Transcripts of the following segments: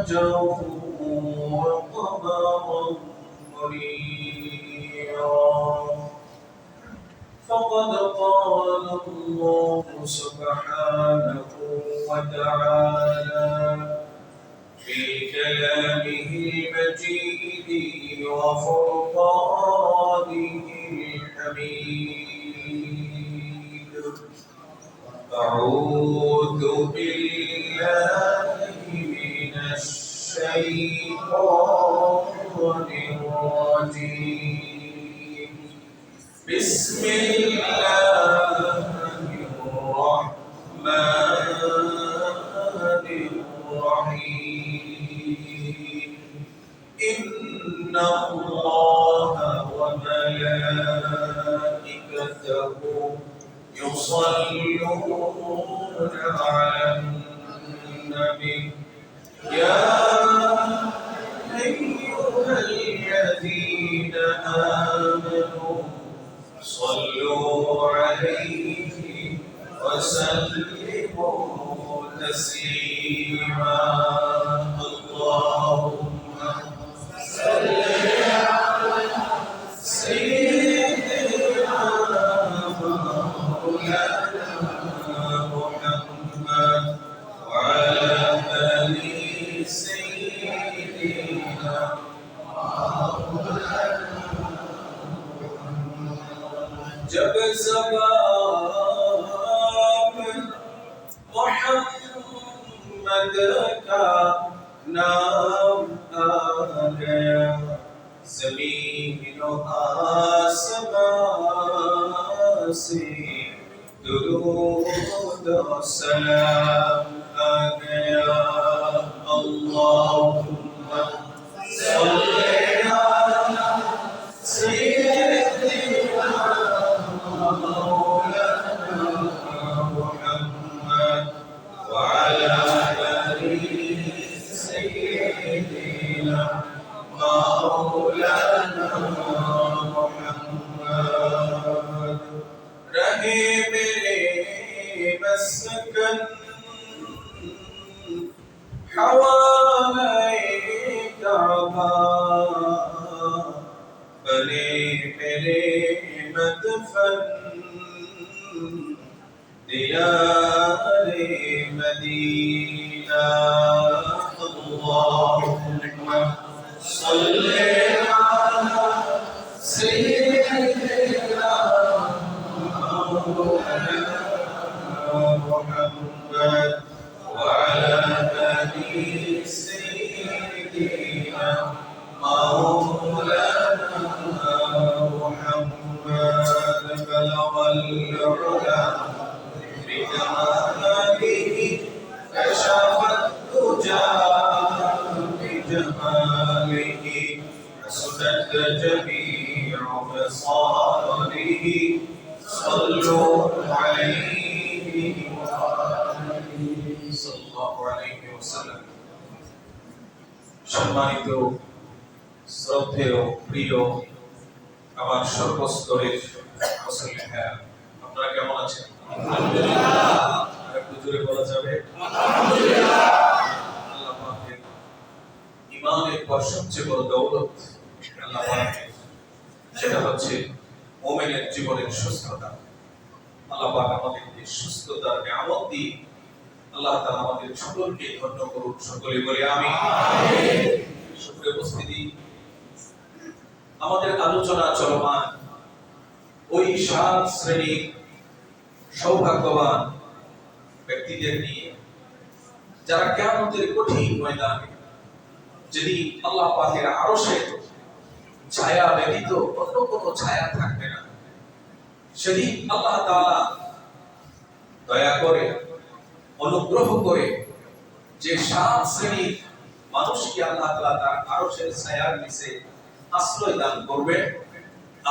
سراجا وقمرا منيرا فقد قال الله سبحانه وتعالى في كلامه المجيد وفرقانه الحميد أعوذ بالله من الشيطان الرجيم بسم الله الرحمن الرحيم إن الله وملائكته يصلون على النبي يا أيها الذين آمنوا صلوا عليه وسلموا تسليما اللهم صل على سيدنا مولانا محمد وعلى آل سيدنا जब ज़बान मोहम्मद का नाम आ गया ज़मीन व आसमां से दुरूद व सलाम आ गया अल्लाहुम्मा सल्ली अला सय्यिदिना مولانا محمد وعلى آل سيدنا مولانا محمد رہے میرے مسکن حوالے کعبہ بنے میرے مدفن ديار مدينة اللهم صل على سيدنا مولانا محمد وعلى آل سيدنا مولانا محمد بلغ العلا بجماله كشف الدجى بجماله حسنت جميع خصاله صلوا عليه صلى الله عليه وسلم সম্মানিত শ্রদ্ধেয় প্রিয় আমার সর্বস্তরের মুসলিম ভাই আপনারা কেমন আছেন আলহামদুলিল্লাহ একটু জোরে বলা যাবে আলহামদুলিল্লাহ আল্লাহ পাকের ঈমানের পর সবচেয়ে বড় দৌলত আল্লাহ পাকের সেটা হচ্ছে মুমিনের জীবনের সুস্থতা আল্লাহ পাক আমাদেরকে সুস্থতার নিয়ামত দিয়ে আল্লাহ তাআলা আমাদের সকলকে ধন্য করুন সকলে বলি আমিন সুপ্রিয় উপস্থিতি আমাদের আলোচনা চলমান ওই 7 শ্রেণীর সৌভাগ্যবান ব্যক্তিদের নিয়ে যারা কিয়ামতের কঠিন ময়দানে যেদিন আল্লাহ পাকের আরশের ছায়া ব্যতীত অন্য কোনো ছায়া থাকবে না সেদিন আল্লাহ তাআলা দয়া করে অনুগ্রহ করে যে 7 শ্রেণীর মানুষকে আল্লাহ তাআলা তার আরশের ছায়ার নিচে আশ্রয় দান করবে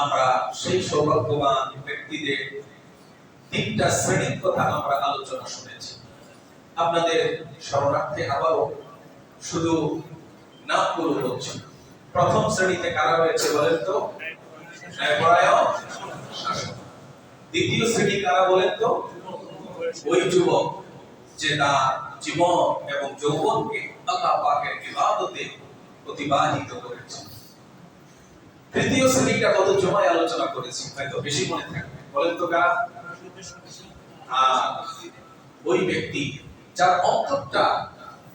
আমরা সেই সৌভাগ্যবান ব্যক্তিদের 3টা শ্রেণীর কথা আমরা আলোচনা শুনেছি আপনাদের শরণার্থে আবারও শুধু নামগুলো বলছি প্রথম শ্রেণীতে কারা রয়েছে বলেন তো ন্যায়পরায়ণ শাসক দ্বিতীয় শ্রেণী কারা বলেন তো ওই যুবক যে তার জীবন এবং যৌবনকে আল্লাহ পাকের ইবাদতে অতিবাহিত করেছে। তৃতীয় শ্রেণীটা কত জমায় আলোচনা করেছি, হয়তো বেশি মনে থাকবে। বলেন তো কারা? ওই ব্যক্তি যার অন্তরটা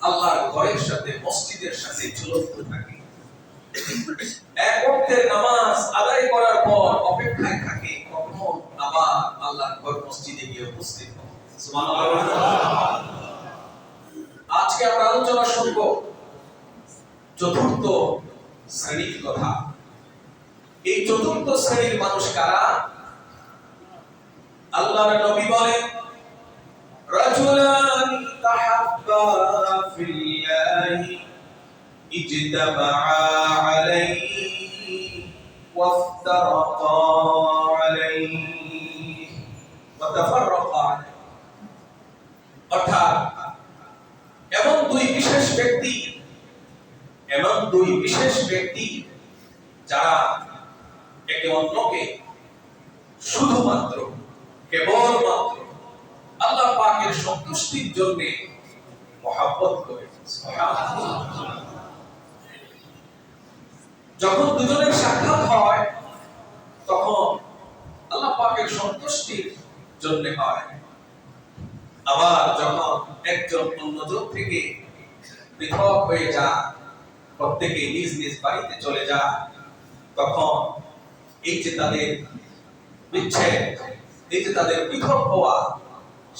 আল্লাহর ঘরের সাথে, মসজিদের সাথে ঝুলন্ত থাকে। এক ওয়াক্তের নামাজ আদায় করার পর অপেক্ষায় থাকে কখন আবার আল্লাহর ঘর মসজিদে গিয়ে উপস্থিত হবে। সুবহানাল্লাহ। আজকে আমরা আলোচনা শুনবো চতুর্থ শ্রেণীর কথা। এই চতুর্থ শ্রেণীর মানুষ কারা? আল্লাহর নবী বলেন, রাজুলান তাহাব্বা ফিল্লাহি ইজতামা আলাইহি ওয়াফতারাকা আলাইহি ওয়া তাফাররাকা আলাইহি। অর্থাৎ এমন দুই বিশেষ ব্যক্তি যারা একে অন্যকে শুধুমাত্র কেবলমাত্র আল্লাহ পাকের সন্তুষ্টির জন্য মহব্বত করে। যখন দুজনের সাক্ষাৎ হয় তখন আল্লাহ পাকের সন্তুষ্টির জন্য হয়। আবার যখন একজন অন্যজন থেকে পৃথক হয়ে যায়, প্রত্যেকে নিজ নিজ বাড়িতে চলে যায়, তখন এই যে তাদের বিচ্ছেদ, এই যে তাদের পৃথক হওয়া,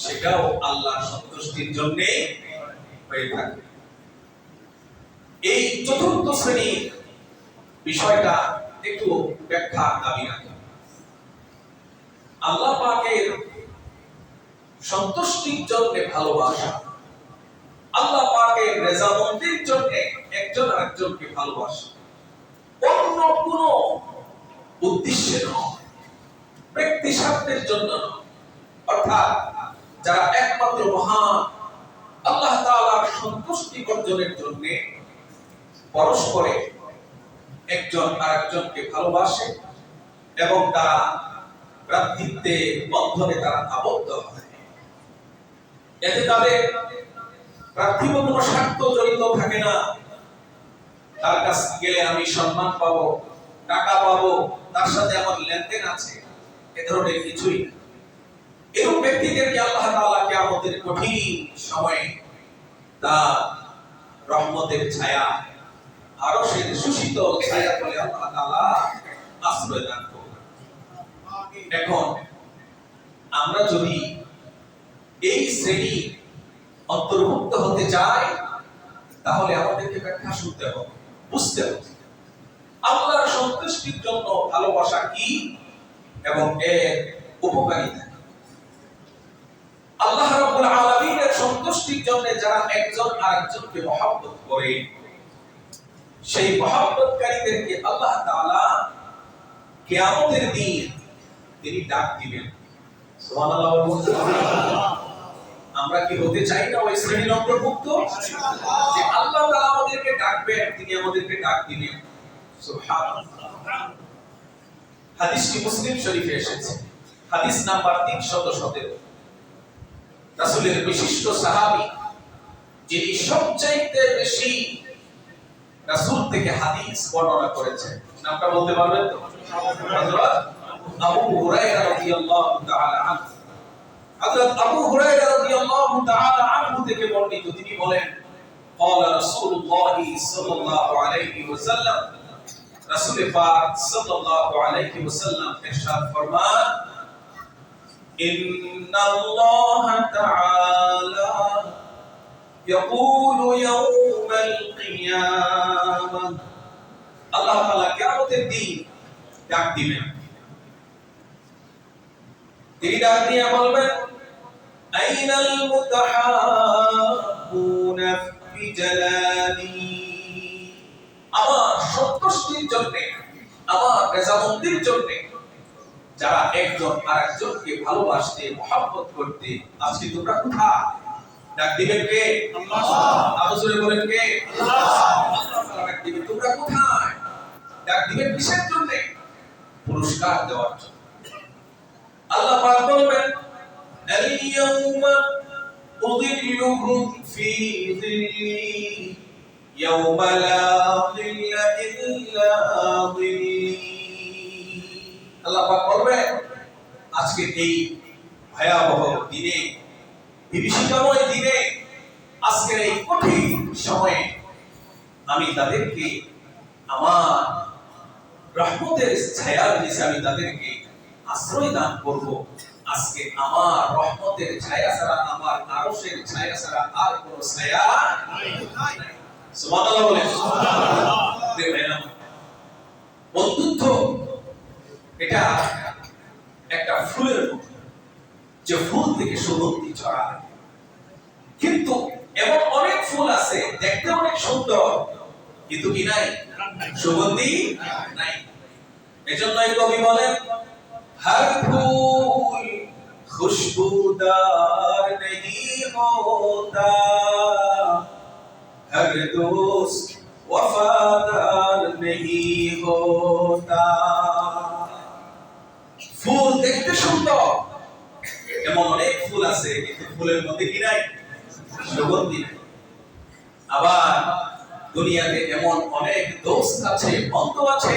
সেটাও আল্লাহর সন্তুষ্টির জন্য হয়ে থাকে। এই চতুর্থ শ্রেণীর বিষয়টা একটু ব্যাখ্যার দাবি রাখে। আল্লাহ পাকের সন্তুষ্টির জন্য ভালোবাসা, আল্লাহ পাকের রেজামন্দির জন্য একজন আরেকজনকে ভালোবাসা, অন্য কোন উদ্দেশ্যে নয়, ব্যক্তি স্বার্থের জন্য নয়। অর্থাৎ যারা একমাত্র মহান আল্লাহ তাআলার সন্তুষ্টি অর্জনের জন্য পরস্পরে একজন আরেকজনকে ভালোবাসে এবং তারা ভ্রাতৃত্বে বন্ধনে তারা আবদ্ধ হয়, এতে তাদের পার্থিব কোনো স্বার্থ জড়িত থাকে না। তার কাছে গেলে আমি সম্মান পাবো, টাকা পাবো, তার সাথে আমার লেনদেন আছে, এ ধরনের কিছুই না। এরকম ব্যক্তিদেরকে আল্লাহ তাআলা কিয়ামতের কঠিন সময়ে তার রহমতের ছায়া, আরশের সুশীতল ছায়া বলে আল্লাহ তাআলা আশ্রয় দান করবেন। এখন আমরা যদি এই শ্রেণী অন্তর্ভুক্ত হতে চাই, তাহলে আমাদেরকে ব্যাখ্যা শুনতে হবে, বুঝতে হবে আল্লাহর সন্তুষ্টির জন্য ভালোবাসা কি এবং এর উপকারিতা। আল্লাহ রাব্বুল আলামিনের সন্তুষ্টির জন্য যারা একজন আরেকজনকে মহব্বত করে, সেই মহব্বতকারীদেরকে আল্লাহ তাআলা কিয়ামতের দিন তিনি ডাক দিবেন। সুবহানাল্লাহ। আমরা কি হতে চাই না ওই শ্রেণীর অন্তর্ভুক্ত, যে আল্লাহ তাআলা আমাদেরকে ডাকবেন, তিনি আমাদেরকে ডাক দিবেন? সুবহানাল্লাহ। হাদিসটি মুসলিম শরীফে এসেছে, হাদিস নাম্বার 317। রাসূলের বিশিষ্ট সাহাবী, যিনি সবচাইতে বেশি রাসূল থেকে হাদিস বর্ণনা করেছেন, নামটা বলতে পারবেন তো? হযরত আবু হুরায়রা রাদিয়াল্লাহু তাআলা আনহু। হযরত আবু হুরায়রা রাদিয়াল্লাহু তাআলা আনহু থেকে বর্ণিত, তিনি বলেন, قال رسول الله صلى الله عليه وسلم, রাসূল পাক সাল্লাল্লাহু আলাইহি ওয়াসাল্লাম ইরশাদ ফরমান, ইন্নাল্লাহা তাআলা ইয়াকুলু ইয়াওমাল কিয়ামাহ, আল্লাহ তাআলা কিয়ামতের দিন ডাক দিবেন। তিনি ডাক দিয়ে বলবেন, আইনাল মুতাহাব্বুনা ফি জালালি, আমার সন্তুষ্টির জন্য, আমার রেজামন্দির জন্য যারা একজন আরেকজনকে ভালোবাসতে, মহব্বত করতে, আজকে তোমরা কোথায়? ডাক দিবেন কে? আল্লাহ। আরো জোরে বলেন কে? আল্লাহ। আল্লাহ তাআলা ডাক দিবেন, তোমরা কোথায়? ডাক দিবেন কিসের জন্য? পুরস্কার দেওয়ার জন্য। আল্লাহ পাক বলবেন, আল-ইয়াওমা উযিল্লুহুম ফি যিল্লি ইয়াউমা লা যিল্লা ইল্লা যিল্লি। আল্লাহ পাক বলবেন আজকে এই ভয়াবহ দিনে, বিভীষিকাময় দিনে, আজকের এই কঠিন সময়ে আমি তাদেরকে আমার রহমতের ছায়ার নিচে আমি তাদেরকে আশ্রয় দান করব। আজকে আমার রহমতের ছায়া ছাড়া, আমার আরশের ছায়া ছাড়া আর কোনো ছায়া নাই। সুবহানাল্লাহ বলেন। সুবহানাল্লাহ। বন্ধুত্ব এটা একটা ফুলের মতো, যে ফুল থেকে সুগন্ধি ছড়ায়। কিন্তু এমন অনেক ফুল আছে দেখতে অনেক সুন্দর, কিন্তু কি নাই? সুগন্ধি নাই। এজন্যই কবি বলেন हर फूल खुशबूदार नहीं होता, हर दोस्त वफादार नहीं होता। ফুল দেখতে সুন্দর, এমন অনেক ফুল আছে, কিন্তু ফুলের মধ্যে কি নাই? সুগন্ধি নাই। আবার দুনিয়াতে এমন অনেক দোস্ত আছে, বন্ধু আছে,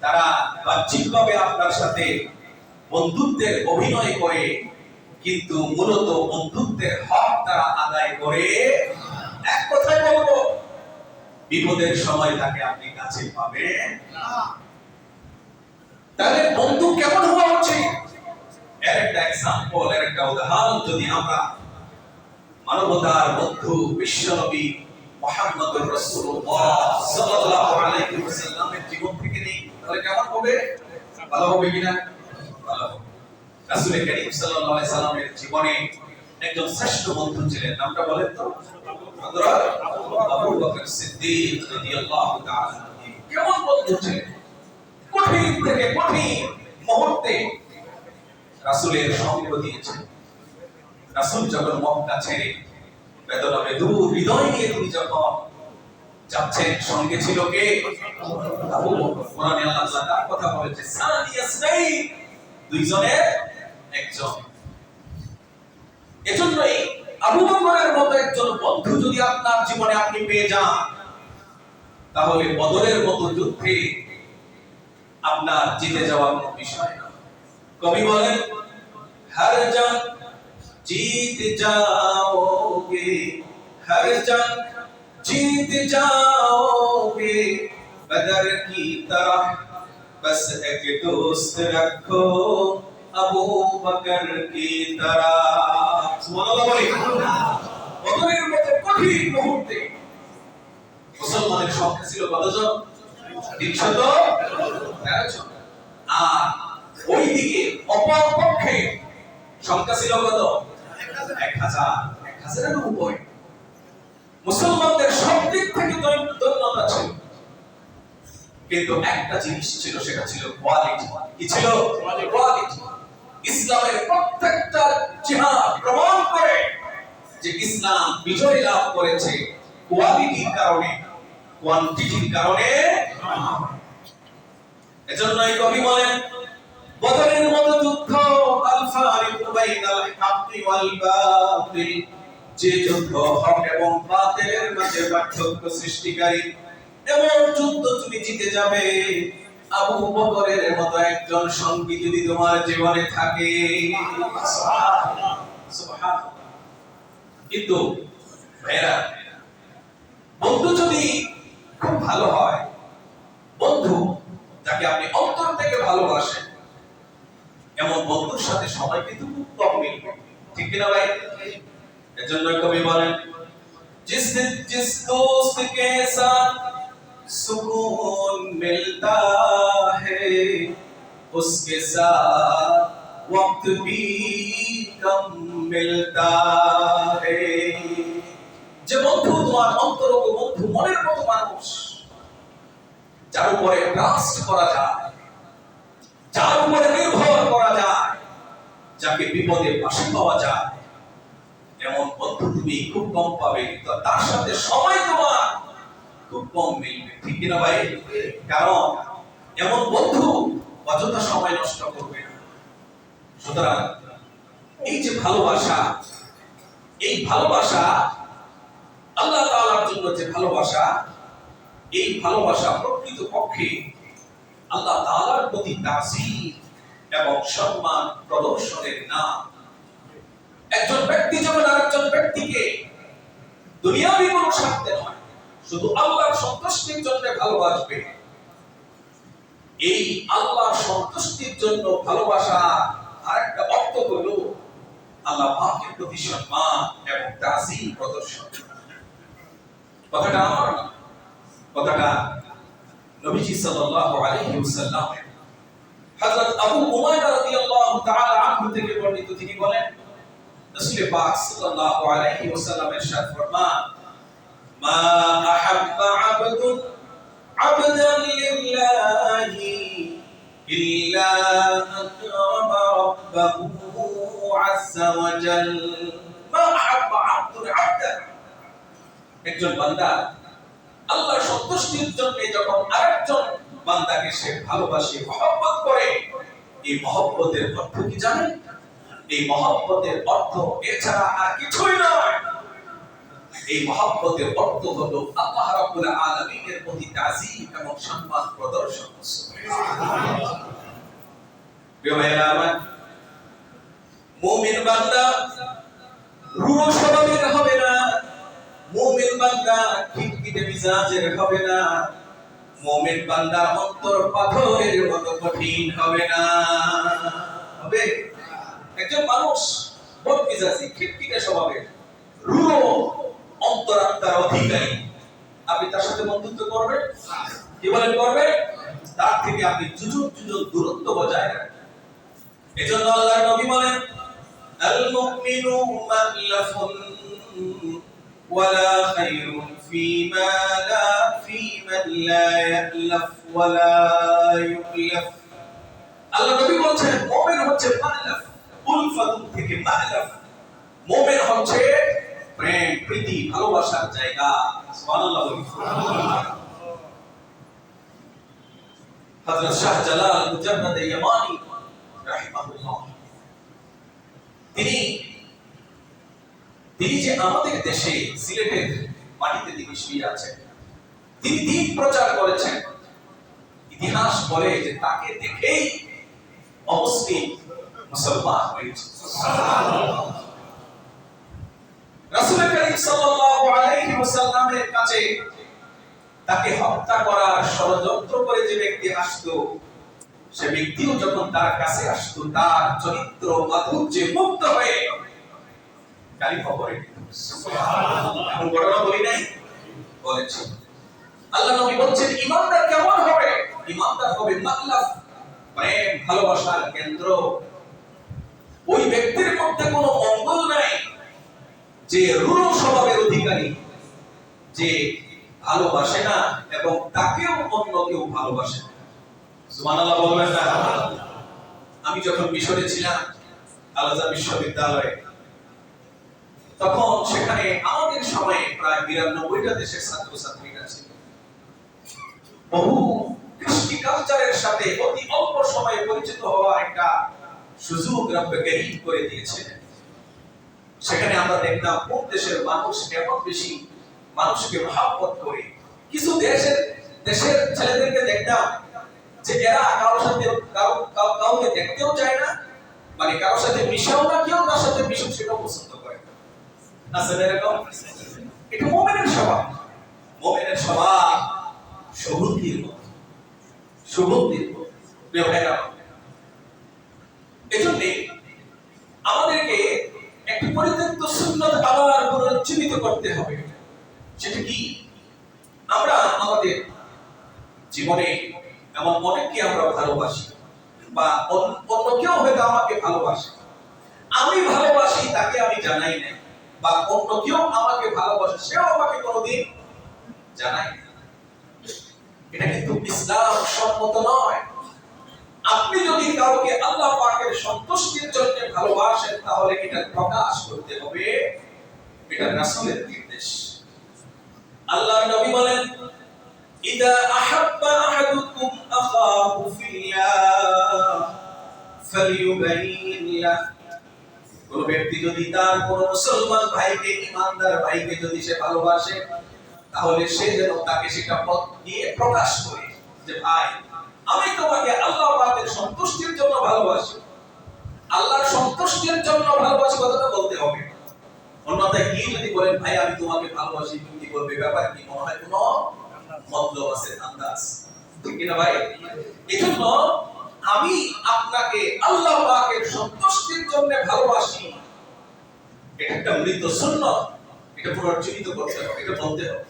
তারা বাহ্যিকভাবে আপনার সাথে বন্ধুত্বের অভিনয় করে, কিন্তু মূলত বন্ধুত্বের হক তারা আদায় করে। এক কথায় বলবো, বিপদের সময় তাকে আপনি কাছে পাবেন না। তাহলে বন্ধু কেমন হওয়া উচিত? এর একটা এক্সাম্পল, এর একটা উদাহরণ যদি আমরা মানবতার বন্ধু বিশ্বনবী মুহাম্মদুর রাসূলুল্লাহ সাল্লাল্লাহু আলাইহি ওয়াসাল্লামের জীবন থেকে নেই, তাহলে কেমন হবে? ভালো হবে কিনা? ভালো হবে। রাসূল করিম সাল্লাল্লাহু আলাইহি সাল্লামের জীবনে একজন শ্রেষ্ঠ বন্ধু ছিলেন, নামটা বলেন তো? হযরত আবু বকর সিদ্দিক রাদিয়াল্লাহু তাআলা। কেমন বন্ধু ছিলেন? কঠিন থেকে কঠিন মুহূর্তে রাসূলের সঙ্গ দিয়েছেন। রাসূল যখন মক্কা ছেড়ে বেদনা বেদুর হৃদয় নিয়ে তিনি যখন যাচ্ছেন, সঙ্গে ছিল কে? আবু বকর। কোরআনে আল্লাহ তার কথা বলেছে সানিয়াসনাই, দুইজনের একজন। এজন্যই আবু বকরের মতো একজন বন্ধু যদি আপনার জীবনে আপনি পেয়ে যান, তাহলে বদরের মতো যুদ্ধে আপনার জিতে যাওয়া কোনো বিষয় না। কবি বলেন हर जंग जीत जाओगे, हर जंग जीत जाओगे, बदर की तरह बस एक दोस्त रखो अबू बकर की तरह। सुबहानाल्लाह বলি। বদরের মতো কঠিন মুহূর্তে মুসলমানের সংখ্যা ছিল কতজন? 313 জন। আর ওইদিকে অপর পক্ষে সংখ্যা ছিল কত? 1000 এর উপরে। মুসলমানদের সব দিক থেকে দৈন্যতা ছিল, কিন্তু একটা জিনিস ছিল, সেটা ছিল কোয়ালিটি। কি ছিল? কোয়ালিটি। ইসলামের প্রত্যেকটা জিহাদ প্রমাণ করে যে ইসলাম বিজয় লাভ করেছে কোয়ালিটির কারণে, কোয়ান্টিটির কারণে। এজন্যই কবি বলেন বদরের মতো যুদ্ধ আল ফারিকু বাইনাল হাক্কি ওয়াল বাতিল, যে যুদ্ধ হক এবং বাতিলের মাঝে পার্থক্য সৃষ্টিকারী, এমন যুদ্ধ তুমি জিতে যাবে আবু বকরের মতো একজন সঙ্গী যদি তোমার জীবনে থাকে। সুবহানাল্লাহ, সুবহানাল্লাহ। কিন্তু ভাইরা, বন্ধু যদি খুব ভালো হয়, বন্ধু যাকে আপনি অন্তর থেকে ভালোবাসেন, এমন বন্ধুর সাথে সবাই কিন্তু খুব কম মিলবে, ঠিক কিনা ভাই? এজন্য কবি বলেন जिस जिस दोस्त के साथ सुकून मिलता है, उसके साथ वक्त भी कम मिलता है। যে বন্ধু তোমার অন্তরঙ্গ বন্ধু, মনের মতো মানুষ, যার উপরে ট্রাস্ট করা যায়, যার উপরে নির্ভর করা যায়, যাকে বিপদে পাশে পাওয়া যায়, এমন বন্ধু তুমি খুব কম পাবে, তো তার সাথে সময় তোমার খুব কম মিলবে, ঠিক কিনা ভাই? কারণ এমন বন্ধু অযথা সময় নষ্ট করবে না। সুতরাং এই যে ভালোবাসা, এই ভালোবাসা আল্লাহ তাআলার জন্য যে ভালোবাসা, এই ভালোবাসা প্রকৃত পক্ষে আল্লাহ তাআলার প্রতি তাজিম এবং সম্মান প্রদর্শনের নাম। একজন ব্যক্তি যখন আরেকজন ব্যক্তিকে দুনিয়াবি কোনো স্বার্থে নয়, শুধু আল্লাহর সন্তুষ্টির জন্য ভালোবাসবে, এই আল্লাহর সন্তুষ্টির জন্য ভালোবাসা আরেকটা অর্থ হলো আল্লাহ পাকের প্রতি সম্মান এবং তাজিম প্রদর্শন। কথাটা আমার না, কথাটা নবীজি সাল্লাল্লাহু আলাইহি ওয়াসাল্লাম হযরত আবু উমাইয়া রাদিয়াল্লাহু তাআলা আনহু থেকে বর্ণিত। তিনি বলেন, রাসূল পাক সাল্লাল্লাহু আলাইহি ওয়াসাল্লাম ইরশাদ ফরমান, মা আহাব্বা আবদুন আবদান লিল্লাহি ইল্লা আকরামা রাব্বাহু আযজা ওয়া জাল। মা আহাব্বা আবদুন আবদান, একজন বান্দা আল্লাহর সন্তুষ্টির জন্য যখন আরেকজন বান্দাকে সে ভালোবাসে, মহব্বত করে, এই মহব্বতের অর্থ কি জানেন? এই মহব্বতের অর্থ এছাড়া আর কিছুই নয়। এই মহব্বতের অর্থ হলো আল্লাহ রাব্বুল আলামিনের প্রতি তাজিম এবং সম্মান প্রদর্শন। সুবহানাল্লাহ। প্রিয় ভাইরা আমার, মুমিন বান্দা রূঢ় স্বভাবের হবে না, মুমিন বান্দা খিটখিটে মিজাজের হবে না, মুমিন বান্দা অন্তর পাথরের মতো কঠিন হবে না। হবে একজন মানুষ বদমিজাজি, খিটখিটে স্বভাবের, রূঢ় অন্তরাত্মার অধিকারী, আপনি তার সাথে বন্ধুত্ব করবেন? কি বলেন করবেন? তার থেকে আপনি যুযুর দূরত্ব বজায় রাখবেন। এজন্য আল্লাহর নবী বলেন, আল মুমিনু মাল্লাফুন ওয়ালা খায়রুন ফীমা লা ফীমান লা ইয়ালাফ ওয়ালা ইউলাফ। আল্লাহ নবী বলেন, মুমিন হচ্ছে মাল্লাফ, উলফাতুন থেকে মাল্লাফ। মুমিন হচ্ছে প্রেম, প্রীতি, ভালোবাসার জায়গা। সুবহানাল্লাহ। হযরত শাহজালাল মুজাদ্দিদ ইয়ামানি রাহিমাহুল্লাহ, তিনি যে আমাদের দেশে সিলেটের মাটিতে তিনি শুয়ে আছেন, তিনি দ্বীন প্রচার করেছেন। ইতিহাস বলে যে তাকে দেখেই অমুসলিম মুসলমান হয়েছে। সুবহানাল্লাহ। রাসূল করিম সাল্লাল্লাহু আলাইহি ওয়াসাল্লামের কাছে তাকে হত্যা করার ষড়যন্ত্র করে যে ব্যক্তি আসতো, সে ব্যক্তিও যখন তার কাছে আসতো, তার চরিত্র মাধুর্যে মুগ্ধ হয়ে কালিমা পড়ে নিত। সুবহানাল্লাহ। এখন ঘটনা বলি নাই, বলেছি। আল্লাহ নবী বলছেন, ঈমানদার কেমন হবে? ঈমানদার হবে মাল্লাফ, প্রেম ভালোবাসার কেন্দ্র। ওই ব্যক্তির মধ্যে কোনো মঙ্গল নাই যে রূঢ় স্বভাবের অধিকারী, যে ভালোবাসে না এবং তাকেও অন্য কেউ ভালোবাসে না। সুবহানাল্লাহ বলবেন না? আমি যখন মিশরে ছিলাম, আল আজহার বিশ্ববিদ্যালয়ে, তখন সেখানে আমাদের সময়ে প্রায় 92টা দেশের ছাত্রছাত্রীরা ছিল। বহু কৃষ্টি কালচারের সাথে অতি অল্প সময়ে পরিচিত হওয়ার একটা সুযোগ রব্বে কারীম করে দিয়েছিলেন। সেখানে আমরা দেখতাম কোন দেশের মানুষ কেমন বেশি মানুষকে মহব্বত করে। কিছু দেশের ছেলেদেরকে দেখতাম যে এরা কারোর সাথে কাউকে দেখতেও চায় না, মানে কারোর সাথে মিশেও না, কেউ তার সাথে মিশুক সেটাও পছন্দ করে না। এরকম এটা মুমিনের স্বভাব। মুমিনের স্বভাব সুগন্ধির মতো, সুগন্ধির মতো। প্রিয় ভাইরা, এজন্য আমাদেরকে একটি পরিত্যক্ত সুন্নাত আবার পুনরুজ্জীবিত করতে হবে। সেটা কি? আমরা আমাদের জীবনে এমন অনেককে আমরা ভালোবাসি, বা অন্য কেউ হয়তো আমাকে ভালোবাসে, আমি ভালোবাসি তাকে আমি জানাই না, বা অন্য কেউ আমাকে ভালোবাসে সেও আমাকে কোনোদিন জানাই না। এটা কিন্তু ইসলাম সম্মত নয়। আপনি যদি কাউকে আল্লাহ পাকের সন্তুষ্টির জন্য ভালোবাসেন, তাহলে এটা প্রকাশ করতে হবে, এটা রাসূলের নির্দেশ। আল্লাহর নবী বলেন, ইদা আহাব্বা আহাদুকুম আখাহু ফিল্লাহ ফালইউবাইয়িন লাহু কোন ব্যক্তি যদি তার কোন মুসলমান ভাইকে, ইমানদার ভাইকে যদি সে ভালোবাসে, তাহলে সে যেন তাকে সেটা পথ দিয়ে প্রকাশ করে যে ভাই, আমি তোমাকে আল্লাহ পাকের সন্তুষ্টির জন্য ভালোবাসি, আল্লাহর সন্তুষ্টির জন্য ভালোবাসি, কথাটা বলতে হবে। অন্যথায় কি যদি বলেন ভাই আমি তোমাকে ভালোবাসি, তুমি কি বলবে, ব্যাপার কি, মনে হয় কোনো মতলব আছে, আন্দাজ, ঠিক না ভাই? এজন্য আমি আপনাকে আল্লাহ পাকের সন্তুষ্টির জন্য ভালোবাসি, এটা একটা মৃত সুন্নাত, এটা পুনর্জীবিত করতে হবে, এটা বলতে হবে।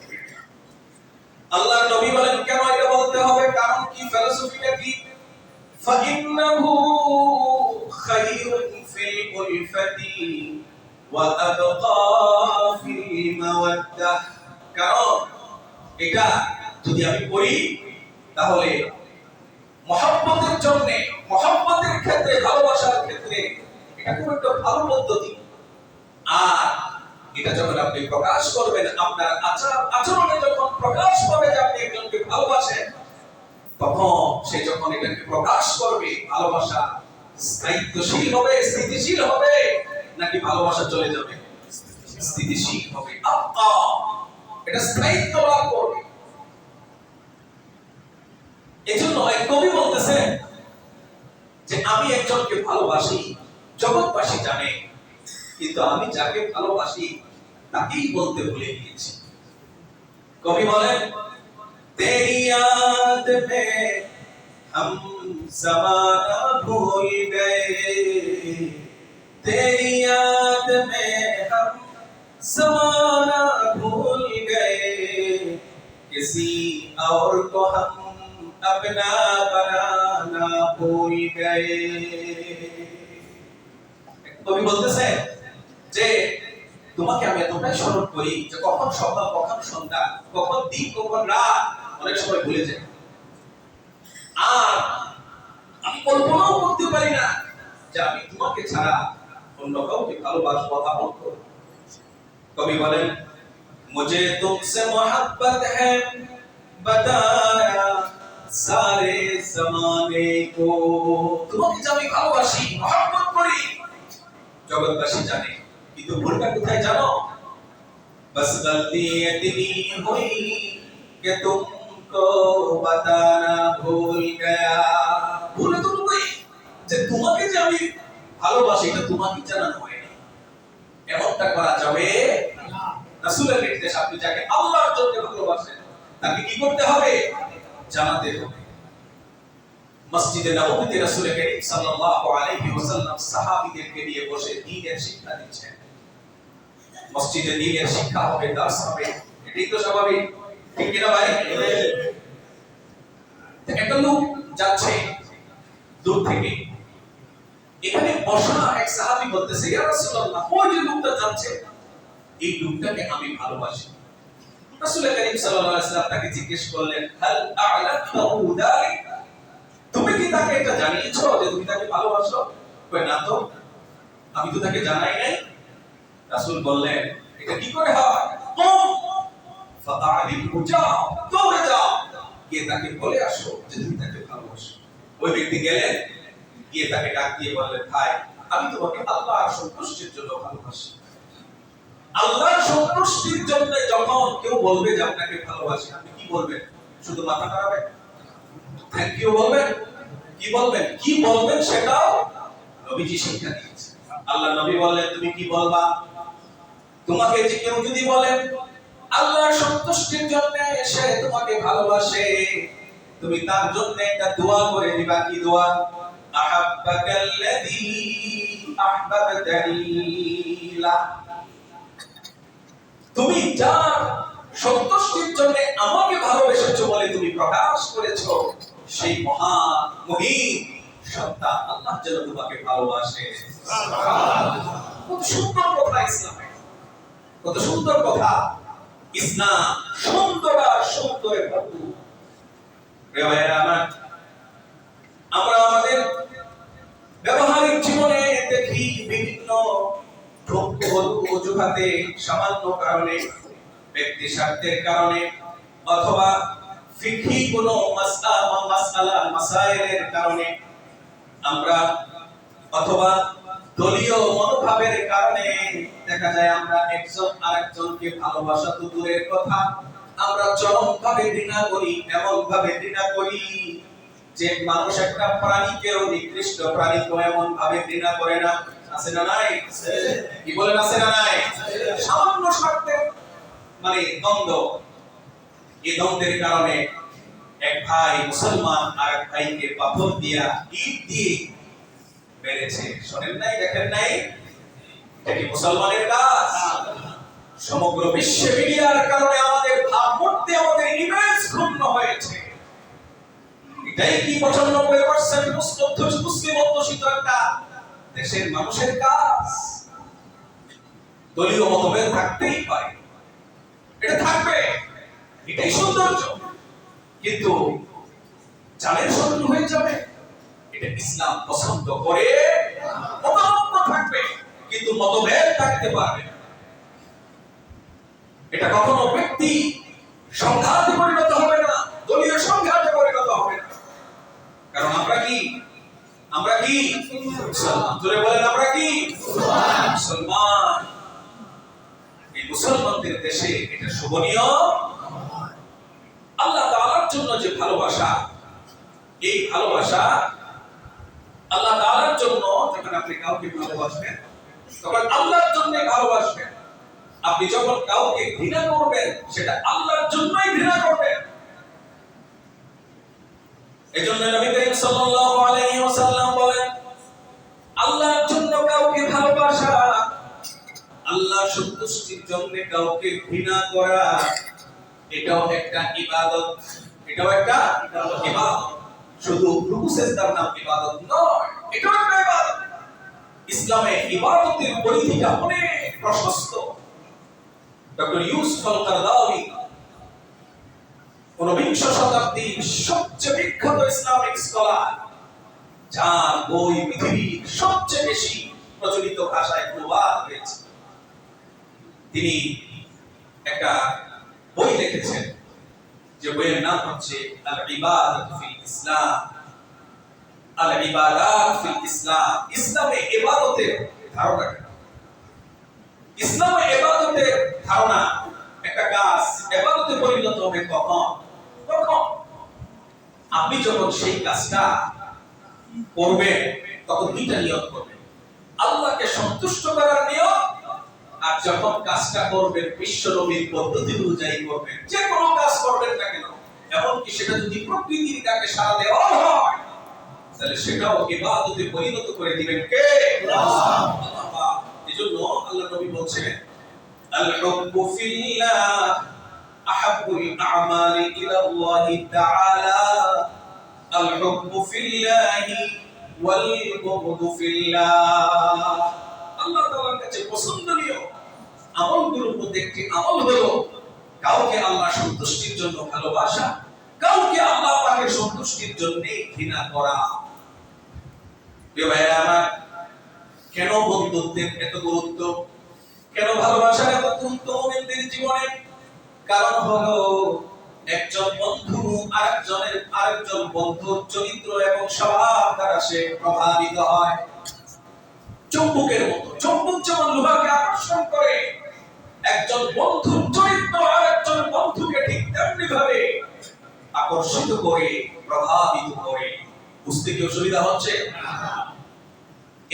আল্লাহর নবী বলেন কেন এটা বলতে হবে, কারণ কি, ফিলোসফিটা কি, ফাইন্নাহু খায়রুন ফিল উলফাতি ওয়া আবকা ফিল মাওয়াদ্দাহ। কারণ এটা যদি আমি করি তাহলে মহব্বতের জন্য, মহব্বতের ক্ষেত্রে, ভালোবাসার ক্ষেত্রে এটা খুব একটা ভালো পদ্ধতি। আর এটা যখন আপনি প্রকাশ করবেন, আপনার আচরণে যখন প্রকাশ পাবে যে আপনি একজনকে ভালোবাসেন, তখন সে যখন এটাকে প্রকাশ করবে, ভালোবাসা স্থায়িত্বশীল হবে, স্থিতিশীল হবে, নাকি ভালোবাসা চলে যাবে? স্থিতিশীল হবে, এটা স্থায়িত্ব লাভ করবে। এজন্য এক কবি বলতেছেন যে আমি একজনকে ভালোবাসি, জগৎবাসী জানে, কিন্তু আমি যাকে ভালোবাসি তাকেই বলতে ভুলে গিয়েছি। কবি বলেন, তেরি याद में हम ज़माना भूल गए, तेरी याद में हम ज़माना भूल गए, किसी और को हम अपना बनाना भूल गए। কবি বলতেছে যে তোমাকে আমি এতটাই স্মরণ করি যে কখন সকাল, কখন সন্ধ্যা, কখন দিন, কখন রাত, অনেক সময় ভুলে যাই। আর আমি কল্পনাও করতে পারি না যে আমি তোমাকে ছাড়া অন্য কাউকে ভালোবাসবো, আপন করব। কবি বলেন, মুঝে তুমসে মোহব্বত হ্যায় বাতায়া সারে জমানে কো। তোমাকে যে আমি ভালোবাসি, মহব্বত করি, জগৎবাসী জানে, কিন্তু ভুলটা কোথায় জানো? बस गलती इतनी हुई कि तुमको बताना भूल गया। ভুল তো কই যে তোমাকে যে আমি ভালোবাসি এটা তোমাকে জানানো হয়নি, এমনটা করা যাবে না। রাসূলের নির্দেশ, আপনি যাকে আল্লাহর জন্য ভালোবাসেন তাকে কি করতে হবে? জানাতে হবে। মসজিদে নববীতে রাসূল করিম সাল্লাল্লাহু আলাইহি ওয়াসাল্লাম সাহাবীদেরকে নিয়ে বসে দ্বীনের শিক্ষা দিচ্ছেন। মসজিদে দ্বীনের শিক্ষা হবে, দার্স হবে, এটাই তো স্বাভাবিক, ঠিক কি না ভাই? একটা লোক যাচ্ছে দূর থেকে, এখানে বসা এক সাহাবী বলতেছে, ইয়া রাসূলুল্লাহ, ওই যে লোকটা যাচ্ছে, এই লোকটাকে আমি ভালোবাসি। রাসূল করিম সাল্লাল্লাহু আলাইহি ওয়াসাল্লাম তাকে জিজ্ঞেস করলেন, হাল আ'লামতাহু যালিক, তুমি কি তাকে এটা জানিয়েছো যে তুমি তাকে ভালোবাসো? কয় না তো, আমি তো তাকে জানাই নাই। রাসূল বললেন, এটা কি করে হয়? ফাতা'লিমহু, যাও, দৌড়ে যাও, গিয়ে তাকে বলে আসো যে তুমি তাকে ভালোবাসো। ওই ব্যক্তি গেলেন, গিয়ে তাকে ডাক দিয়ে বললেন, ভাই, আমি তোমাকে আল্লাহর সন্তুষ্টির জন্য ভালোবাসি। আল্লাহর সন্তুষ্টির জন্য যখন কেউ বলবে যে আপনাকে ভালোবাসি, আপনি কি বলবেন? শুধু মাথা নাড়াবেন? থ্যাংক ইউ বলবেন? কি বলবেন? কি বলবেন সেটাও নবীজি শিক্ষা দিয়েছেন। আল্লাহ নবী বললেন, তুমি কি বলবা? তোমাকে যে কেউ যদি বলেন আল্লাহর সন্তুষ্টির জন্য সে তোমাকে ভালোবাসে, তুমি তার জন্য একটা দোয়া করে দিবা। কি দোয়া? আহাব্বাকাল্লাযী আহবাবতানি লা, তুমি যার সন্তুষ্টির জন্য আমাকে ভালোবেসেছো বলে তুমি প্রকাশ করেছো, সেই মহান মহিম সত্তা আল্লাহ যেন তোমাকে ভালোবাসে। সুবহানাল্লাহ। কত সুন্দর কথা ইসলামে, কত সুন্দর কথা ইসলাম, সুন্দর আর সুন্দরে ভরপুর। প্রিয় ভাইরা আমার, আমরা আমাদের ব্যবহারিক জীবনে দেখি বিভিন্ন অজুহাতে, সামান্য কারণে, ব্যক্তি স্বার্থের কারণে, অথবা ফিকহি কোনো মাসাইলের কারণে আমরা, অথবা দলীয় মনোভাবের কারণে দেখা যায় আমরা একজন আরেকজনকে ভালোবাসা তো দূরের কথা, আমরা চরমভাবে ঘৃণা করি, এমন ভাবে ঘৃণা করি যে মানুষ একটা প্রাণীকেও, নিকৃষ্ট প্রাণীকেও এমন ভাবে ঘৃণা করে না। আছে না নাই? কি বলেন আছে না নাই? সামান্য স্বার্থে মানে দ্বন্দ্ব, এই দ্বন্দ্বের কারণে এক ভাই মুসলমান আর এক ভাইকে পাথর দিয়া, ইট দিয়ে মেরেছে। শোনেন নাই, দেখেন নাই? এটা কি মুসলমানের কাজ? সমগ্র বিশ্বে মিডিয়ার কারণে আমাদের ভাবমূর্তি, আমাদের ইমেজ ক্ষুণ্ণ হয়েছে। এটাই কি 95% মুসলিম অধ্যুষিত একটা দেশের মানুষের কাজ? দলীয় মতভেদ থাকতেই পারে, এটা থাকবে, এটাই সৌন্দর্য, কিন্তু জানের শত্রু হয়ে যাবে এটা ইসলাম পছন্দ করে। মতানৈক্য থাকবে কিন্তু মতভেদ থাকতে পারবে না। এটা কখনো ব্যক্তি সংঘাতে পরিণত হবে না, দলীয় সংঘাতে পরিণত হবে না। কারণ আমরা কি মুসলমান। জোরে বলেন, আমরা কি মুসলমান। এই মুসলমানদের দেশে এটা শোভনীয়। আল্লাহ তাআলার জন্য যে ভালোবাসা, এই ভালোবাসা আল্লাহ তাআলার জন্য, যখন আপনি কাউকে ভালোবাসবেন তখন আল্লাহর জন্য ভালোবাসবেন। আপনি যখন কাউকে ঘৃণা করবেন সেটা আল্লাহর জন্যই ঘৃণা করবেন। এজন্য নবী করিম সাল্লাল্লাহু আলাইহি ওয়াসাল্লাম বলেন, আল্লাহর জন্য কাউকে ভালোবাসা, আল্লাহর সন্তুষ্টির জন্য কাউকে ঘৃণা করা, এটাও একটা ইবাদত। এটাও একটা ইবাদত। শুধু রুকু সিজদার নাম ইবাদত নয়, এটাও একটা ইবাদত। ইসলামে ইবাদতের পরিধিটা অনেক প্রশস্ত। ডক্টর ইউসুফ আল-কারদাওয়ী, 19 শতাব্দীর সবচেয়ে বিখ্যাত ইসলামিক স্কলার, যার বই পৃথিবীর সবচেয়ে বেশি প্রচলিত ভাষায় অনুবাদ হয়েছে, তিনি একটা বই লিখেছেন যে বইয়ের নাম হচ্ছে আল ইবাদাত ফিল ইসলাম। আল ইবাদাত ফিল ইসলাম, ইসলামে ইবাদতের ধারণা। ইসলামে ইবাদতের ধারণা, একটা কাজ ইবাদতে পরিণত হবে কখন? আপনি যখন সেই কাজটা করবেন তখন দুইটা নিয়ত করবেন, আল্লাহকে সন্তুষ্ট করার নিয়ত, আর যখন কাজটা করবেন বিশ্ব নবীর পদ্ধতি অনুযায়ী করবেন। যে কোনো কাজ করবেন না কেন, এমনকি সেটা যদি প্রকৃতির ডাকে সাড়া দেওয়া হয়, তাহলে সেটাও ইবাদতে পরিণত করে দিবেন কে? আল্লাহ। এজন্য আল্লাহ নবী বলছেন, আল হুব্বু ফিল্লাহ আহাব্বুল আমালি ইলাল্লাহি তাআলা, আল হুব্বু ফিল্লাহি ওয়াল বুগদু ফিল্লাহ। আল্লাহ তাআলার কাছে পছন্দনীয় আমলগুলোর মধ্যে একটি আমল হলো কাউকে আল্লাহ সন্তুষ্টির জন্য ভালোবাসা, কাউকে আল্লাহ পাকের সন্তুষ্টির জন্য ঘৃণা করা। প্রিয় ভাইরা আমার, কেন বন্ধুত্বের এত গুরুত্ব, কেন ভালোবাসার এত গুরুত্ব মুমিনদের জীবনে? কারণ হলো একজন বন্ধু আরেকজন বন্ধুর চরিত্র এবং স্বভাব দ্বারা সে প্রভাবিত হয়। চুম্বকের মতো, চুম্বক যেমন লোহাকে আকর্ষণ করে, একজন বন্ধুর চরিত্র আরেকজন বন্ধুকে ঠিক তেমনি ভাবে আকর্ষিত করে, প্রভাবিত করে। বুঝতে কি অসুবিধা হচ্ছে?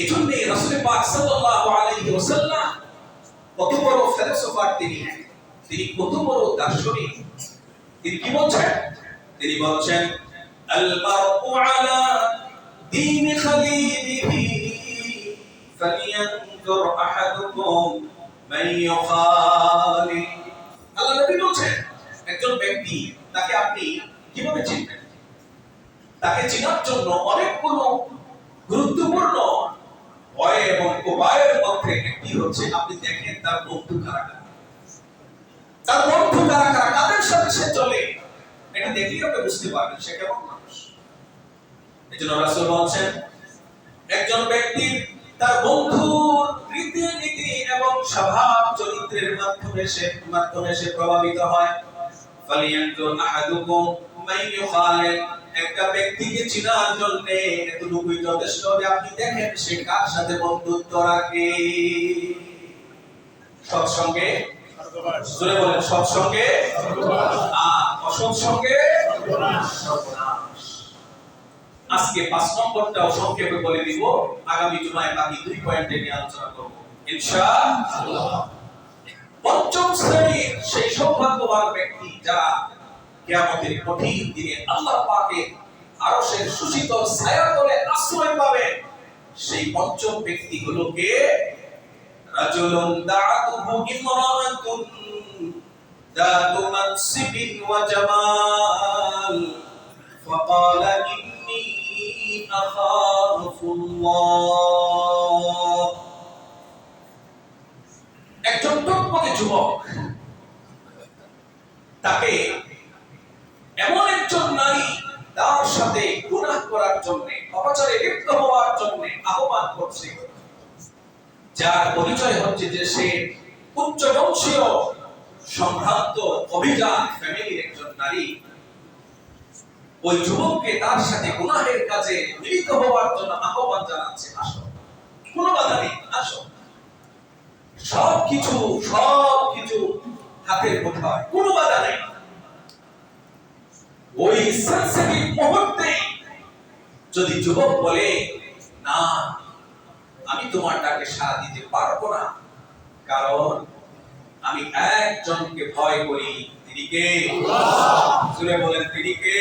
এজন্য রাসূল পাক সাল্লাল্লাহু আলাইহি ওয়াসাল্লাম কত বড় ফিলোসফার, তিনি কত বড় দার্শনিক। তিনি কি বলছেন? তিনি বলছেন, আল মারউ আলা দীনি খালিলিহি ফালিয়ানজুর আহাদুকুম মান ইউখালিল। আল্লাহ নবী বলছেন, একজন ব্যক্তি, তাকে আপনি কিভাবে চিনবেন? তাকে চেনার জন্য অনেকগুলো গুরুত্বপূর্ণ ভয় এবং উপায়ের মধ্যে একটি হচ্ছে আপনি দেখেন তার বন্ধু কারা কারা, তার বন্ধু কারা কারা, কাদের সাথে সে চলে। এটা দেখলেই আপনি বুঝতে পারবেন সে কেমন মানুষ। এজন্য রাসূল বলেন, একজন ব্যক্তি তার বন্ধুর রীতি-নীতি এবং স্বভাব চরিত্রের মাধ্যমে সে প্রভাবিত হয়। ফালিয়ানজুর আহাদুকুম মান ইউখালিল, একটা ব্যক্তিকে চেনার জন্য এতটুকুই যথেষ্ট যে আপনি দেখেন সে কার সাথে বন্ধুত্ব রাখে। সৎসঙ্গে, জোরে বলেন, সৎসঙ্গে অসৎসঙ্গে সর্বনাশ। আজকে 5 নম্বরটাও সংক্ষেপে বলে দিব, আগামী জুমায় বাকি 2 পয়েন্টে নিয়ে আলোচনা করব ইনশাআল্লাহ। পঞ্চম শ্রেণীর সেই সৌভাগ্যবান ব্যক্তি যারা কিয়ামতের কঠিন দিনে আল্লাহ পাকের আরশের সুশীতল ছায়াতলে আশ্রয় পাবে, সেই পঞ্চম ব্যক্তি হলো কে? রাজুলুন দাআতুহু ইমরাতুন যাতু মানসিবিন ওয়া জামাল ফাকালা ইন্নী আখাফুল্লাহ। একজন টকটকে যুবক, তাকে এমন একজন নারী তার সাথে গুনাহ করার জন্য, অপচারে লিপ্ত হওয়ার জন্য আহ্বান করছে, যার পরিচয় হচ্ছে যে সে উচ্চ বংশীয় সম্ভ্রান্ত অভিজাত ফ্যামিলির একজন নারী। ওই যুবককে তার সাথে গুনাহের কাজে মিলিত হওয়ার জন্য আহ্বান জানাচ্ছে, আসো, কোনো বাধা নেই, আসো। সবকিছু হাতের মুঠোয়, কোনো বাধা নেই। ওই সেন্সিটিভ মুহূর্তে যদি যুবক বলে, না, আমি তোমার ডাকে সাড়া দিতে পারবো না, কারণ আমি একজনকে ভয় করি, তিনি কে? জোরে বলেন, তিনি কে?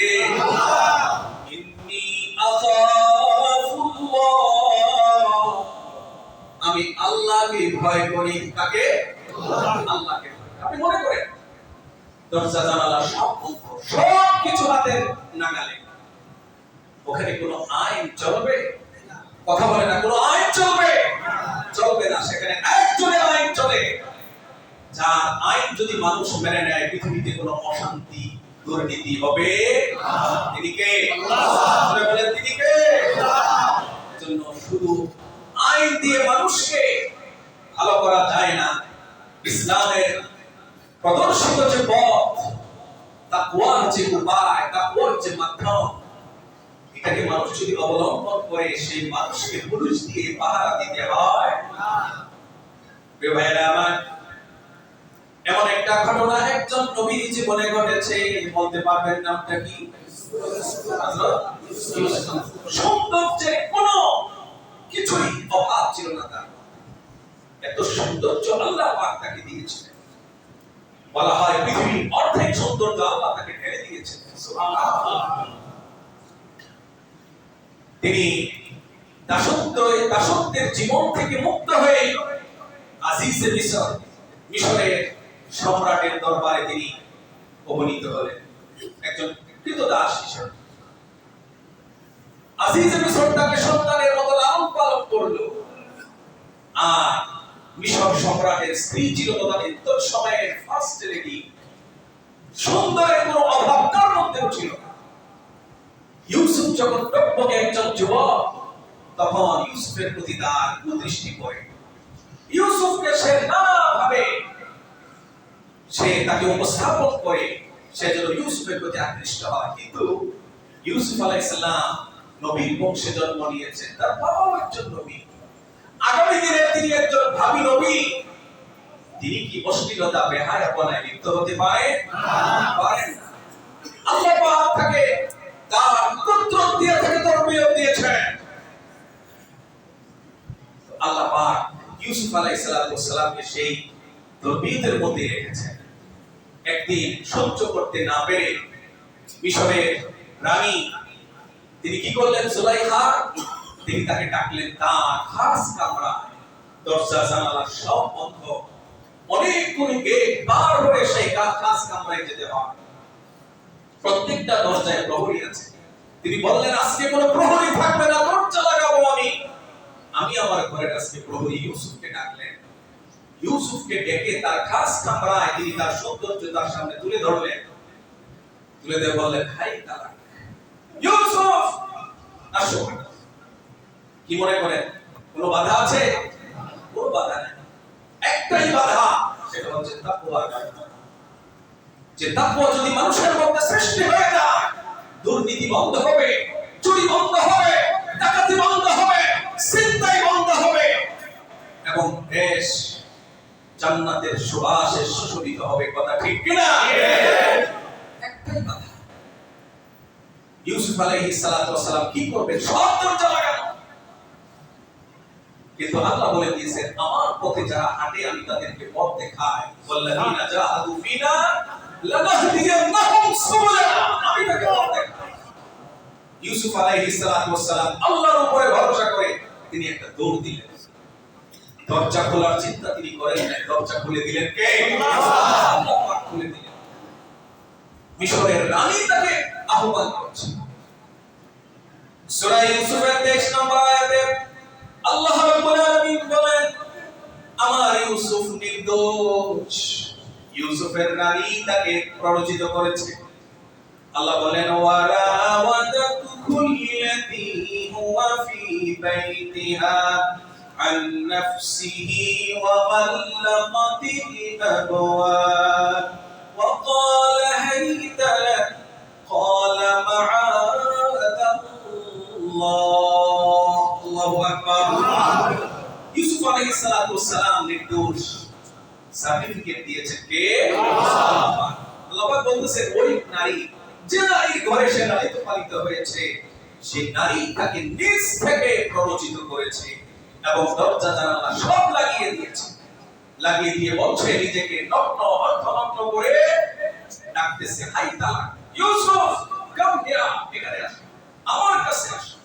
ইন্নী আখাফুল্লাহ, আমি আল্লাহকে ভয় করি। কাকে? আল্লাহকে। আপনি মনে করেন দরজা জানালা সব কিছু হাতের নাগালে, ওখানে কোনো আইন চলবে? কথা বলে না, কোনো আইন চলবে? চলবে না। সেখানে একজনের আইন চলে, যার আইন যদি মানুষ মেনে নেয় পৃথিবীতে কোনো অশান্তি দুর্নীতি হবে। তিনি কে? আল্লাহ। বলেন, তিনি কে? জন্য শুধু আইন দিয়ে মানুষকে ভালো করা যায় না। ইসলামের প্রদর্শিত যে পথ, তাকওয়ার যে উপায়, তাকওয়ার যে মাধ্যম, এটাকে মানুষ যদি অবলম্বন করে সেই মানুষকে পুলিশ দিয়ে পাহারা দিতে হয়। ভাইয়েরা আমার, এমন একটা ঘটনা একজন নবীর জীবনে ঘটেছে, বলতে পারবেন নামটা কি? সৌন্দর্যের কোনো কিছুই অভাব ছিল না তার, এত সৌন্দর্য আল্লাহ পাক তাকে দিয়েছিলেন। বলা হয় পৃথিবীর অর্ধেক সৌন্দর্য আল্লাহ তাকে ঢেলে দিয়েছেন। সুবহানাল্লাহ। তিনি দাসত্বের জীবন থেকে মুক্ত হয়ে আজিজে মিশরের সম্রাটের দরবারে তিনি উপনীত হলেন একজন কৃতদাস হিসেবে। আজিজে মিশর তাকে সন্তানের মতো লালন পালন করলো, আর মিশর সম্রাটের স্ত্রী ছিল তদানীন্তন সময়ের ফার্স্ট লেডি। সুন্দরের কোনো অভাব তার মধ্যেও ছিল না। ইউসুফ যখন টকটকে একজন যুবক, তখন ইউসুফের প্রতি তার কুদৃষ্টি পড়ে। ইউসুফকে সে নানাভাবে তাকে উপস্থাপন করে সে যেন ইউসুফের প্রতি আকৃষ্ট হয়। কিন্তু ইউসুফ আলাইহিস সালাম নবীর বংশে জন্ম নিয়েছেন, তার বাবাও একজন নবী, আগামী দিনে তিনি একজন ভাবী নবী। তিনি কি অশ্লীলতা বেহায়াপনায় লিপ্ত হতে পারেন? পারেন না। আল্লাহ পাক তাকে তার কুদরত দিয়ে তাকে তরবিয়ত দিয়েছেন। আল্লাহ পাক ইউসুফ আলাইহিস সালামকে সেই তরবিয়তের মধ্যে রেখেছেন। একদিন সহ্য করতে না পেরে মিশরের রানী তিনি কি করলেন? জুলাইখা, তিনি তাকে ডাকলেন তার খাস কামরায়। দরজা জানালা সব বন্ধ, অনেকগুলো গেট পার হয়ে সেই খাস কামরায় যেতে হয়। প্রত্যেকটা দরজায় প্রহরী আছে। তিনি বললেন, আজকে কোনো প্রহরী থাকবে না, দরজা লাগাবো আমি। আমার ঘরের আজকে প্রহরী ইউসুফকে ডাকলেন। ইউসুফকে ডেকে তার খাস কামরায় তিনি তার সৌন্দর্য তার সামনে তুলে ধরলেন। তুলে দিয়ে বললেন, হাই তালাক ইউসুফ, আসো। কি মনে করেন কোনো বাধা আছে? কোনো বাধা নেই, একটাই বাধা, সেটা হচ্ছে তাকওয়া। যে তাকওয়া যদি মানুষের মধ্যে সৃষ্টি হয়ে যায়, দুর্নীতি দুর্নীতি বন্ধ হবে, চুরি বন্ধ হবে, ডাকাতি বন্ধ হবে, ছিনতাই বন্ধ হবে এবং দেশ জান্নাতের সুবাসে সুশোভিত হবে। কথা ঠিক কিনা? একটাই কথা, ইউসুফ আলাইহিস সালাতু ওয়াস সালাম কি করবেন? সব দরজা লাগানো, কিন্তু আল্লাহ বলে দিয়েছেন আমার পথে যারা হাঁটে আমি তাদেরকে পথ দেখাই। ওয়াল্লাযীনা জাহাদু ফিনা লানাহদিয়ান্নাহুম সুবুলানা, আমি তাকে পথ দেখাই। ইউসুফ আলাইহিস সালাতু ওয়াস সালাম আল্লাহর উপরে ভরসা করে তিনি একটা দৌড় দিলেন। দরজা খোলার চিন্তা তিনি করেন না, দরজা খুলে দিলেন কে? আল্লাহ পাক খুলে দিলেন। মিশরের রানী তাকে আহ্বান করছে। সূরা ইউসুফের 23 নম্বর আয়াতে আল্লাহ রাব্বুল আলামিন বলেন আমার ইউসুফ নির্দোষ। ইউসুফের রানী তাকে প্ররোচিত করেছে। আল্লাহ বলেন ওয়ারাওয়াদাতুকুল্লাতী হুয়া ফি বাইতিহা আন নাফসিহি ওয়া গাল্লাকাতিল আবওয়াব ওয়া ক্বালা হাইতা লাক ক্বালা মাআযাল্লাহ। আল্লাহু আকবার। ইউসুফ আলাইহিস সালাতু ওয়াস সালাম নির্দোষ, সার্টিফিকেট দিয়েছেন কে? আল্লাহ। আল্লাহ পাক বলতেছেন ওই নারী যে নারীর ঘরে সে নারী পালিত হয়েছে, সেই নারী তাকে নিজ থেকে প্ররোচিত করেছে এবং দরজা জানালা সব লাগিয়ে দিয়েছে। লাগিয়ে দিয়ে বলছে নিজেকে নগ্ন অর্ধনগ্ন করে ডাকতেছে হাই তালাক, ইউসুফ কাম হিয়ার, এখানে আসো, আমার কাছে আসো।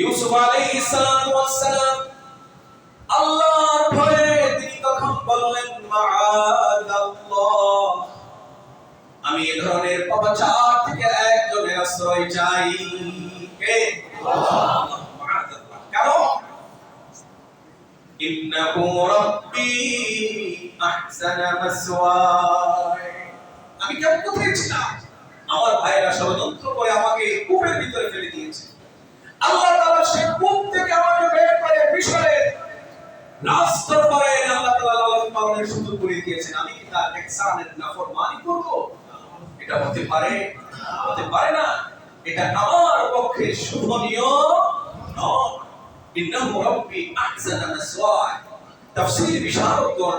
ইউসুফ আলাইহিস সালাতু ওয়াস সালাম আল্লাহর ভয়ে তিনি তখন বললেন মাআযাল্লাহ, আমি এই ধরনের পাপাচার থেকে একজনের আশ্রয় চাই। কে? আল্লাহ। মাআযাল্লাহ। কারণ ইন্নাহু রাব্বী আহসানা মাসওয়ায়, আমি কেমন কোথায় ছিলাম, আমার ভাইরা ষড়যন্ত্র করে আমাকে কূপের ভিতরে ফেলে দিয়েছে। আল্লাহ তাআলা সেই কূপ থেকে আমাকে বের করে মিশরের রাজদরবারে আল্লাহ তাআলা লালন পালনের সুযোগ করে দিয়েছেন। আমি কি তার ইহসানের নাফরমানি করব? এটা হতে পারে? হতে পারে না। এটা আমার পক্ষে শোভনীয় নয়। ইন্নাহু রাব্বী আহসানা মাসওয়ায়। তাফসীর বিশারদগণ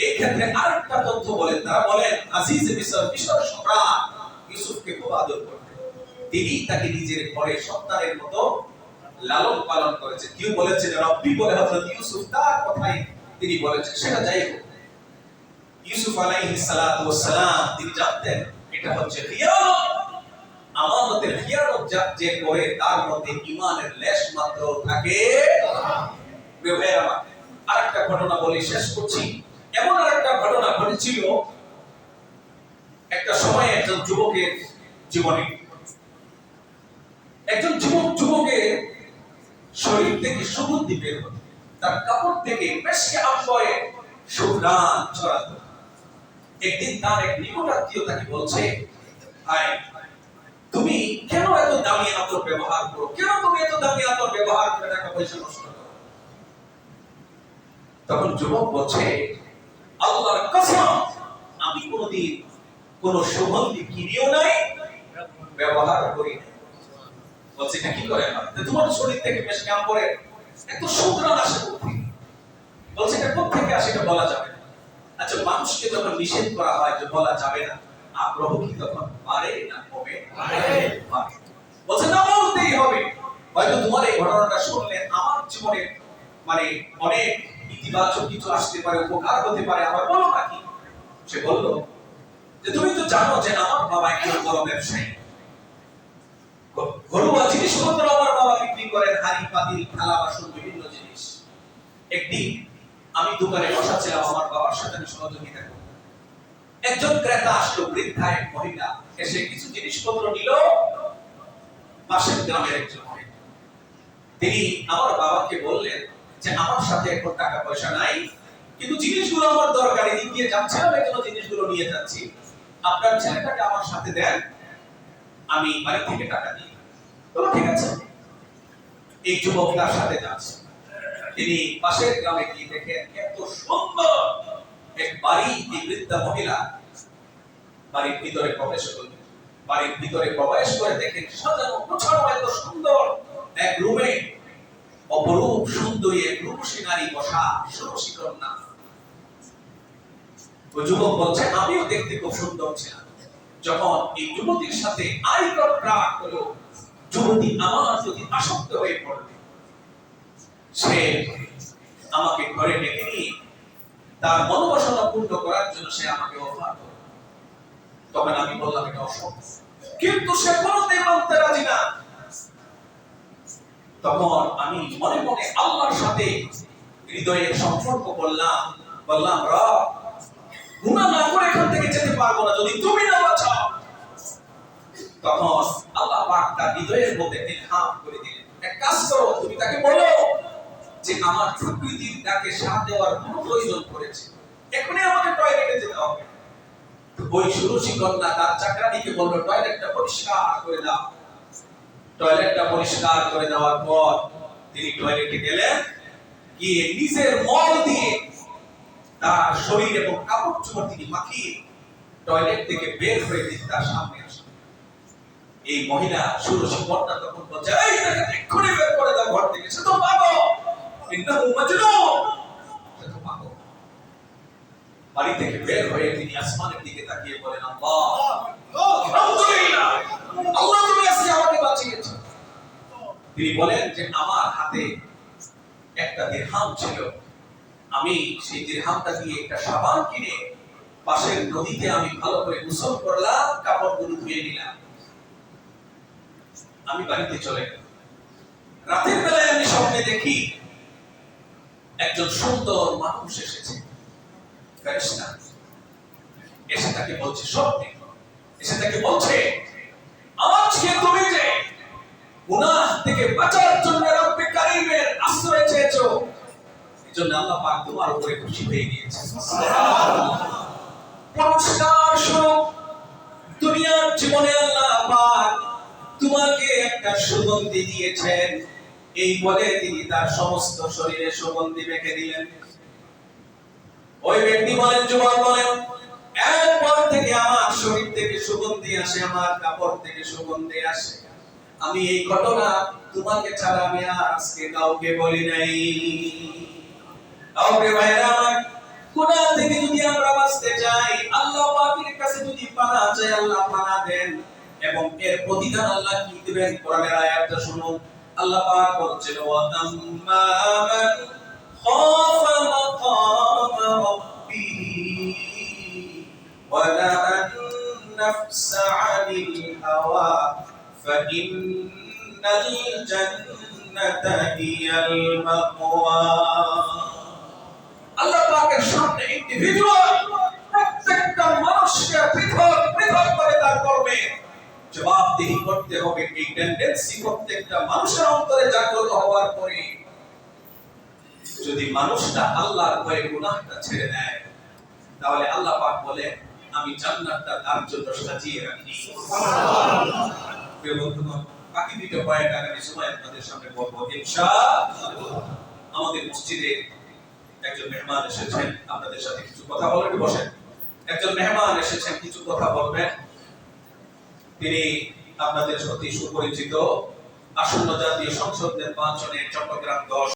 এই ক্ষেত্রে আরেকটা তথ্য বলেন। তারা বলেন আজিজে মিশর, মিশর সম্রাট ইউসুফকে খুব আদর করতেন। তিনি তাকে নিজের ঘরে সন্তানের মতো লালন পালন করেছেন। কেউ বলেছেন রব্বি বলে হযরত ইউসুফ তার কথাই তিনি বলেছেন। সেটা যাই হোক, ইউসুফ আলাইহিস সালাতু ওয়াস সালাম তিনি জানতেন এটা হচ্ছে খিয়ানত, আমানতের খিয়ানত যে করে তার মধ্যে ঈমানের লেশ মাত্র থাকে না। আরেকটা ঘটনা বলি, শেষ করছি। এমন আরেকটা ঘটনা ঘটেছিল একটা সময় একজন যুবকের জীবনে। একজন যুবকের শরীর থেকে সুগন্ধি বের হতো, তার কাপড় থেকে মেশকে আম্বরে সুঘ্রাণ ছড়াতো। একদিন তার এক নিকটাত্মীয় তাকে বলছে, ভাই তুমি কেন এত দামি আতর ব্যবহার করো, কেন তুমি এত দামি আতর ব্যবহার করে টাকা পয়সা নষ্ট করো? তখন যুবক বলছে, আল্লাহর কসম আমি কোনদিন কোন সুগন্ধি কিনেও নাই, ব্যবহার করি নাই। বলছে এটা কি করে? তোমার শরীর থেকে মেশকে আম্বরে এত সুঘ্রাণ আসে কোথেকে? বলছে এটা কোথেকে আসে এটা বলা যাবে না। আচ্ছা, মানুষকে যখন নিষেধ করা হয় যে বলা যাবে না, আগ্রহ কি তখন বাড়ে না কমে? বাড়ে। বলছে না, বলতেই হবে। হয়তো তোমার এই ঘটনাটা শুনলে আমার জীবনে মানে অনেক ইতিবাচক কিছু আসতে পারে, উপকার হতে পারে, আমার বলো নাকি? সে বলল যে তুমি তো জানো যে আমার বাবা একজন বড় ব্যবসায়ী, ঘরোয়া জিনিসপত্র আমার বাবা বিক্রি করেন, হাড়ি পাতিল থালা বাসন বিভিন্ন জিনিস। একদিন আমি দোকানে বসা ছিলাম, আমার বাবার সাথে আমি সহযোগিতা করতাম। একজন ক্রেতা আসলো, বৃদ্ধা এক মহিলা, এসে কিছু জিনিসপত্র নিল। পাশের গ্রামের একজন মহিলা, তিনি আমার বাবাকে বললেন যে আমার সাথে এখন টাকা পয়সা নাই, কিন্তু জিনিসগুলো আমার দরকারি, দিক দিয়ে যাচ্ছিলাম, এই জন্য জিনিসগুলো নিয়ে যাচ্ছি, আপনার ছেলেটাকে আমার সাথে দেন, আমি বাড়ি থেকে টাকা দিই। বলো ঠিক আছে। এই যুবক তার সাথে যাচ্ছে। তিনি পাশের গ্রামে গিয়ে দেখেন এত সুন্দর এক বাড়ি। এই বৃদ্ধা মহিলা বাড়ির ভিতরে প্রবেশ করলেন। বাড়ির ভিতরে প্রবেশ করে দেখেন সাজানো গোছানো এত সুন্দর এক রুমে অপরূপ সুন্দরী এক রূপসী নারী বসা, ষোড়শী কন্যা। ওই যুবক বলছে আমিও দেখতে খুব সুন্দর ছিলাম। যখন এই যুবতীর সাথে আই কন্ট্যাক্ট হলো, যুবতী আমার প্রতি আসক্ত হয়ে পড়বে। সে আমাকে ঘরে ডেকে নিয়ে তার মনোবাসনা পূর্ণ করার জন্য সে আমাকে অফার করে। তখন আমি বললাম এটা অসম্ভব, কিন্তু সে কোনোতেই মানতে রাজি না। তখন আমি মনে মনে আল্লাহর সাথে হৃদয়ের সম্পর্ক করলাম, বললাম রব, গুনাহ না করে এখান থেকে যেতে পারবো না যদি তুমি না বাঁচাও। তখন আল্লাহ পাক তার হৃদয়ের মধ্যে ইলহাম করে দিলেন, এক কাজ করো, তুমি তাকে বলো যে আমার প্রকৃতির ডাকে সাড়া দেওয়ার কোনো প্রয়োজন পড়েছে, এখনই আমাকে টয়লেটে যেতে হবে। ওই ষোড়শী কন্যা তার চাকরানিকে বলল টয়লেটটা পরিষ্কার করে দাও। টয়লেটটা পরিষ্কার করে দেওয়ার পর তিনি টয়লেটে গেলেন, গিয়ে নিজের মল দিয়ে তার শরীর এবং কাপড় চোপড় তিনি মাখিয়ে টয়লেট থেকে বের হয়ে তিনি তার সামনে আসলেন। এই মহিলা ষোড়শী কন্যা তখন বলছে, এই তাকে এক্ষুনি বের করে দাও ঘর থেকে, সে তো পাগল, ইন্নাহু মাজনুন, সে তো পাগল। বাড়ি থেকে বের হয়ে তিনি আসমানের দিকে তাকিয়ে বলেন, আল্লাহ আলহামদুলিল্লাহ, আল্লাহ তুমি আজকে আমাকে বাঁচিয়েছো। তিনি বলেন যে আমার হাতে একটা দিরহাম ছিল, আমি সেই দিরহামটা দিয়ে একটা সাবান কিনে পাশের নদীতে আমি ভালো করে গোসল করলাম, কাপড়গুলো ধুয়ে নিলাম, আমি বাড়িতে চলে গেলাম। রাতের বেলায় আমি স্বপ্নে দেখি একজন সুন্দর মানুষ এসেছে, ফেরেশতা এসে তাকে বলছে, স্বপ্নে এসে তাকে বলছে, আজকে তুমি যে গুনাহ থেকে বাঁচার জন্য রব্বে কারীমের আশ্রয় চেয়েছো, এজন্য আল্লাহ পাক তোমার উপরে খুশি হয়ে গিয়েছে। সুবহানাল্লাহ। পুরস্কার স্বরূপ দুনিয়ার জীবনে আল্লাহ পাক তোমাকে একটা সুগন্ধি দিয়েছেন। এই বলে তিনি তার সমস্ত শরীরে সুগন্ধি মেখে দিলেন। ওই ব্যক্তি বলেন, যুবক বলেন, এরপর থেকে আমার শরীর থেকে সুগন্ধি আসে, আমার কাপড় থেকে সুগন্ধি আসে। আমি এই ঘটনা তোমাকে ছাড়া আমি আজকে কাউকে বলি নাই। কাউকে ভাইরা আমার, গুনাহ থেকে যদি আমরা বাঁচতে চাই, আল্লাহ পাকের কাছে যদি পানা চাই, আল্লাহ পানা দেন এবং এর প্রতিদান আল্লাহ কি দিবেন। কোরআনের আয়াতটা শুনুন, আল্লাহ পাক বলছেন, ওয়া আম্মা মান খাফা মাকাম রাব্বিহি ওয়া নাহান নাফসা আনিল হাওয়া ফাইন্নাল জান্নাতা হিয়াল মাওয়া। আল্লাহ পাকের সামনে ইন্ডিভিজুয়াল প্রত্যেকটা মানুষকে পৃথক পৃথক করে তার কর্মে জবাবদিহি করতে হবে। এই টেন্ডেন্সি প্রত্যেকটা মানুষের অন্তরে জাগ্রত হওয়ার পরে যদি মানুষটা আল্লাহর ভয়ে গুনাহটা ছেড়ে দেয়, তাহলে আল্লাহ পাক বলে আমি জান্নাতটা তার জন্য সাজিয়ে রাখি। সুবহানাল্লাহ। প্রিয় বন্ধুগণ, বাকি দুটো পয়েন্ট আগামী সময় আপনাদের সামনে বলবো ইনশাআল্লাহ। আমাদের মসজিদে একজন মেহমান এসেছেন, আপনাদের সাথে কিছু কথা বলতে বসেন। একজন মেহমান এসেছেন, কিছু কথা বলবেন। তিনি আপনাদের অতি সুপরিচিত, আসন্ন জাতীয় সংসদ নির্বাচনে চট্টগ্রাম 10